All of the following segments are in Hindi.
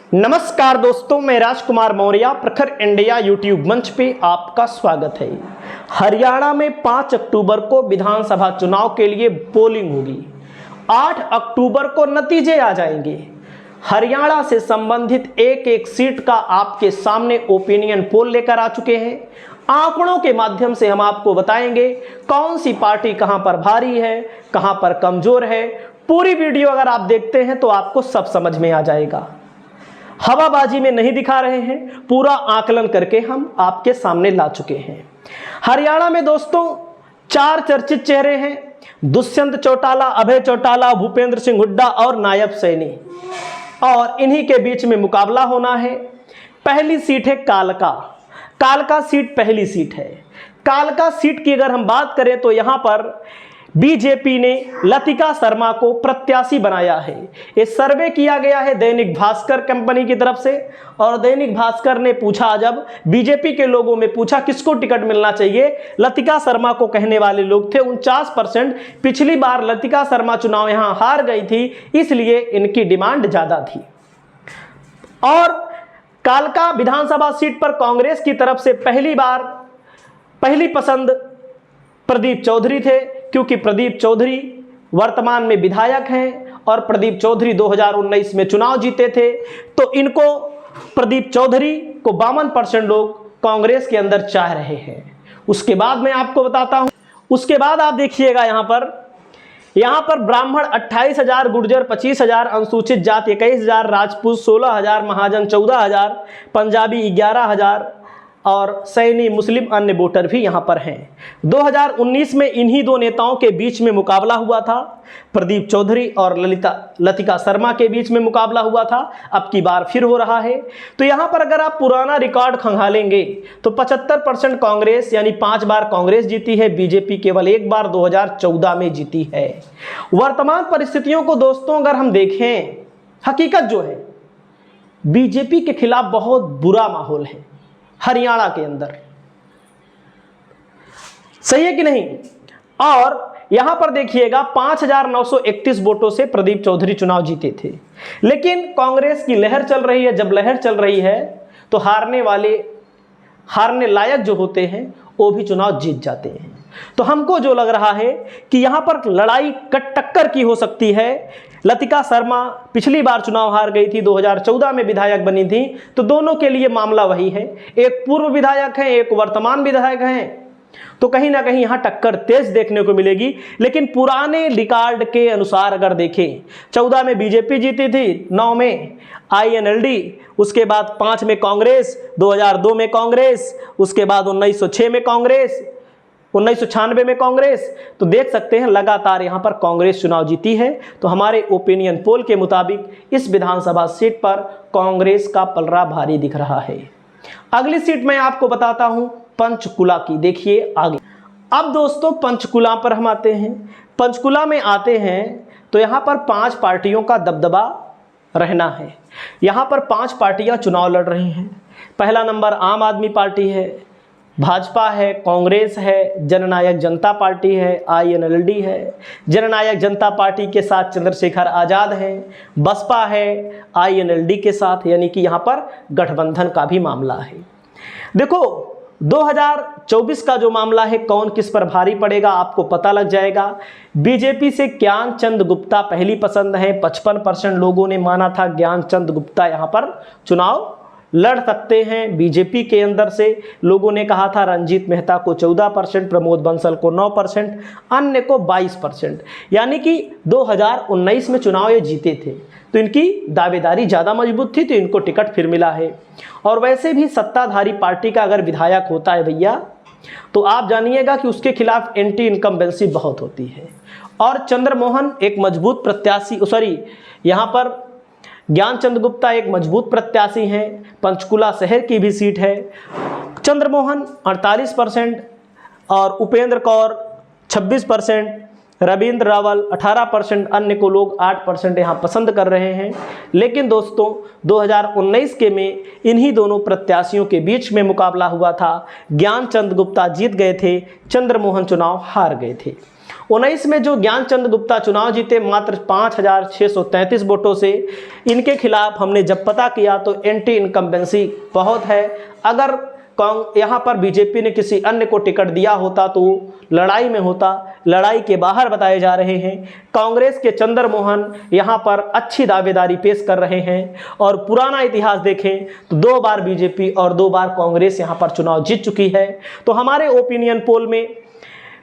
नमस्कार दोस्तों, मैं राजकुमार मौर्य प्रखर इंडिया यूट्यूब मंच पे आपका स्वागत है। हरियाणा में 5 अक्टूबर को विधानसभा चुनाव के लिए पोलिंग होगी। 8 अक्टूबर को नतीजे आ जाएंगे। हरियाणा से संबंधित एक एक सीट का आपके सामने ओपिनियन पोल लेकर आ चुके हैं। आंकड़ों के माध्यम से हम आपको बताएंगे कौन सी पार्टी कहां पर भारी है, कहां पर कमजोर है। पूरी वीडियो अगर आप देखते हैं तो आपको सब समझ में आ जाएगा। हवाबाजी में नहीं दिखा रहे हैं, पूरा आकलन करके हम आपके सामने ला चुके हैं। हरियाणा में दोस्तों 4 चर्चित चेहरे हैं: दुष्यंत चौटाला, अभय चौटाला, भूपेंद्र सिंह हुड्डा और नायब सैनी, और इन्हीं के बीच में मुकाबला होना है। पहली सीट है कालका। कालका सीट पहली सीट है। कालका सीट की अगर हम बात करें तो यहां पर बीजेपी ने लतिका शर्मा को प्रत्याशी बनाया है। ये सर्वे किया गया है दैनिक भास्कर कंपनी की तरफ से, और दैनिक भास्कर ने पूछा, जब बीजेपी के लोगों में पूछा किसको टिकट मिलना चाहिए, लतिका शर्मा को कहने वाले लोग थे 49%। पिछली बार लतिका शर्मा चुनाव यहां हार गई थी, इसलिए इनकी डिमांड ज्यादा थी। और कालका विधानसभा सीट पर कांग्रेस की तरफ से पहली पसंद प्रदीप चौधरी थे, क्योंकि प्रदीप चौधरी वर्तमान में विधायक हैं और प्रदीप चौधरी 2019 में चुनाव जीते थे, तो इनको प्रदीप चौधरी को 52% लोग कांग्रेस के अंदर चाह रहे हैं। उसके बाद मैं आपको बताता हूं, उसके बाद आप देखिएगा यहां पर ब्राह्मण 28,000, गुर्जर 25,000, अनुसूचित जाति 21,000, राजपूत 16,000, महाजन 14,000, पंजाबी 11,000 और सैनी मुस्लिम अन्य वोटर भी यहां पर हैं। 2019 में इन्हीं दो नेताओं के बीच में मुकाबला हुआ था। प्रदीप चौधरी और लतिका शर्मा के बीच में मुकाबला हुआ था। अब की बार फिर हो रहा है। तो यहां पर अगर आप पुराना रिकॉर्ड खंगालेंगे तो 75% कांग्रेस, यानी 5 बार कांग्रेस जीती है। बीजेपी केवल 1 बार 2014 में जीती है। वर्तमान परिस्थितियों को दोस्तों अगर हम देखें, हकीकत जो है, बीजेपी के खिलाफ बहुत बुरा माहौल है हरियाणा के अंदर। सही है कि नहीं? और यहां पर देखिएगा 5,931 वोटों से प्रदीप चौधरी चुनाव जीते थे। लेकिन कांग्रेस की लहर चल रही है। जब लहर चल रही है तो हारने लायक जो होते हैं वो भी चुनाव जीत जाते हैं। तो हमको जो लग रहा है कि यहां पर लड़ाई टक्कर की हो सकती है। लतिका शर्मा पिछली बार चुनाव हार गई थी, 2014 में विधायक बनी थी, तो दोनों के लिए मामला वही है। एक पूर्व विधायक है, एक वर्तमान विधायक हैं, तो कहीं ना कहीं यहां टक्कर तेज देखने को मिलेगी। लेकिन पुराने रिकॉर्ड के अनुसार अगर देखें, 14 में बीजेपी जीती थी, 9 में INLD, उसके बाद 5 में कांग्रेस, 2002 में कांग्रेस, उसके बाद 1906 में कांग्रेस, 1996 में कांग्रेस। तो देख सकते हैं लगातार यहां पर कांग्रेस चुनाव जीती है। तो हमारे ओपिनियन पोल के मुताबिक इस विधानसभा सीट पर कांग्रेस का पलड़ा भारी दिख रहा है। अगली सीट मैं आपको बताता हूं पंचकुला की। देखिए आगे। अब दोस्तों पंचकुला पर हम आते हैं। पंचकुला में आते हैं तो यहां पर 5 पार्टियों का दबदबा रहना है। यहां पर 5 पार्टियां चुनाव लड़ रही हैं। पहला नंबर आम आदमी पार्टी है, भाजपा है, कांग्रेस है, जननायक जनता पार्टी है, INLD है। जननायक जनता पार्टी के साथ चंद्रशेखर आजाद हैं, बसपा है INLD के साथ, यानी कि यहाँ पर गठबंधन का भी मामला है। देखो 2024 का जो मामला है, कौन किस पर भारी पड़ेगा आपको पता लग जाएगा। बीजेपी से ज्ञानचंद गुप्ता पहली पसंद है। 55% लोगों ने माना था ज्ञानचंद गुप्ता यहाँ पर चुनाव लड़ सकते हैं। बीजेपी के अंदर से लोगों ने कहा था रंजीत मेहता को 14%, प्रमोद बंसल को 9%, अन्य को 22%, यानी कि 2019 में चुनाव ये जीते थे, तो इनकी दावेदारी ज़्यादा मजबूत थी, तो इनको टिकट फिर मिला है। और वैसे भी सत्ताधारी पार्टी का अगर विधायक होता है भैया, तो आप जानिएगा कि उसके खिलाफ एंटी इनकम्बेंसी बहुत होती है। और चंद्रमोहन एक मजबूत प्रत्याशी, यहाँ पर ज्ञानचंद गुप्ता एक मजबूत प्रत्याशी हैं। पंचकुला शहर की भी सीट है। चंद्रमोहन 48% और उपेंद्र कौर 26%, रविंद्र रावल 18%, अन्य को लोग 8% यहाँ पसंद कर रहे हैं। लेकिन दोस्तों 2019 के में इन्हीं दोनों प्रत्याशियों के बीच में मुकाबला हुआ था। ज्ञानचंद गुप्ता जीत गए थे, चंद्रमोहन चुनाव हार गए थे। 19 में जो ज्ञानचंद गुप्ता चुनाव जीते मात्र 5,633 वोटों से, इनके खिलाफ हमने जब पता किया तो एंटी इनकम्बेंसी बहुत है। अगर यहाँ पर बीजेपी ने किसी अन्य को टिकट दिया होता तो लड़ाई में होता, लड़ाई के बाहर बताए जा रहे हैं। कांग्रेस के चंद्र मोहन यहाँ पर अच्छी दावेदारी पेश कर रहे हैं और पुराना इतिहास देखें तो 2 बार बीजेपी और 2 बार कांग्रेस यहाँ पर चुनाव जीत चुकी है। तो हमारे ओपिनियन पोल में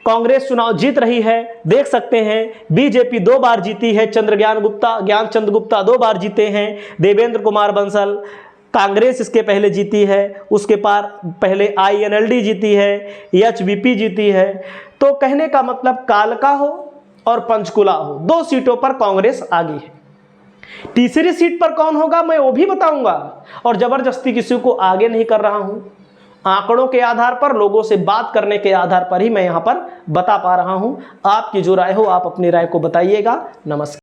कांग्रेस चुनाव जीत रही है। देख सकते हैं बीजेपी 2 बार जीती है, ज्ञानचंद गुप्ता 2 बार जीते हैं, देवेंद्र कुमार बंसल कांग्रेस इसके पहले जीती है, उसके पहले INLD जीती है, HVP जीती है। तो कहने का मतलब कालका हो और पंचकुला हो, 2 सीटों पर कांग्रेस आगे है। तीसरी सीट पर कौन होगा मैं वो भी बताऊंगा और जबरदस्ती किसी को आगे नहीं कर रहा हूं। आंकड़ों के आधार पर, लोगों से बात करने के आधार पर ही मैं यहां पर बता पा रहा हूं। आपकी जो राय हो आप अपनी राय को बताइएगा। नमस्कार।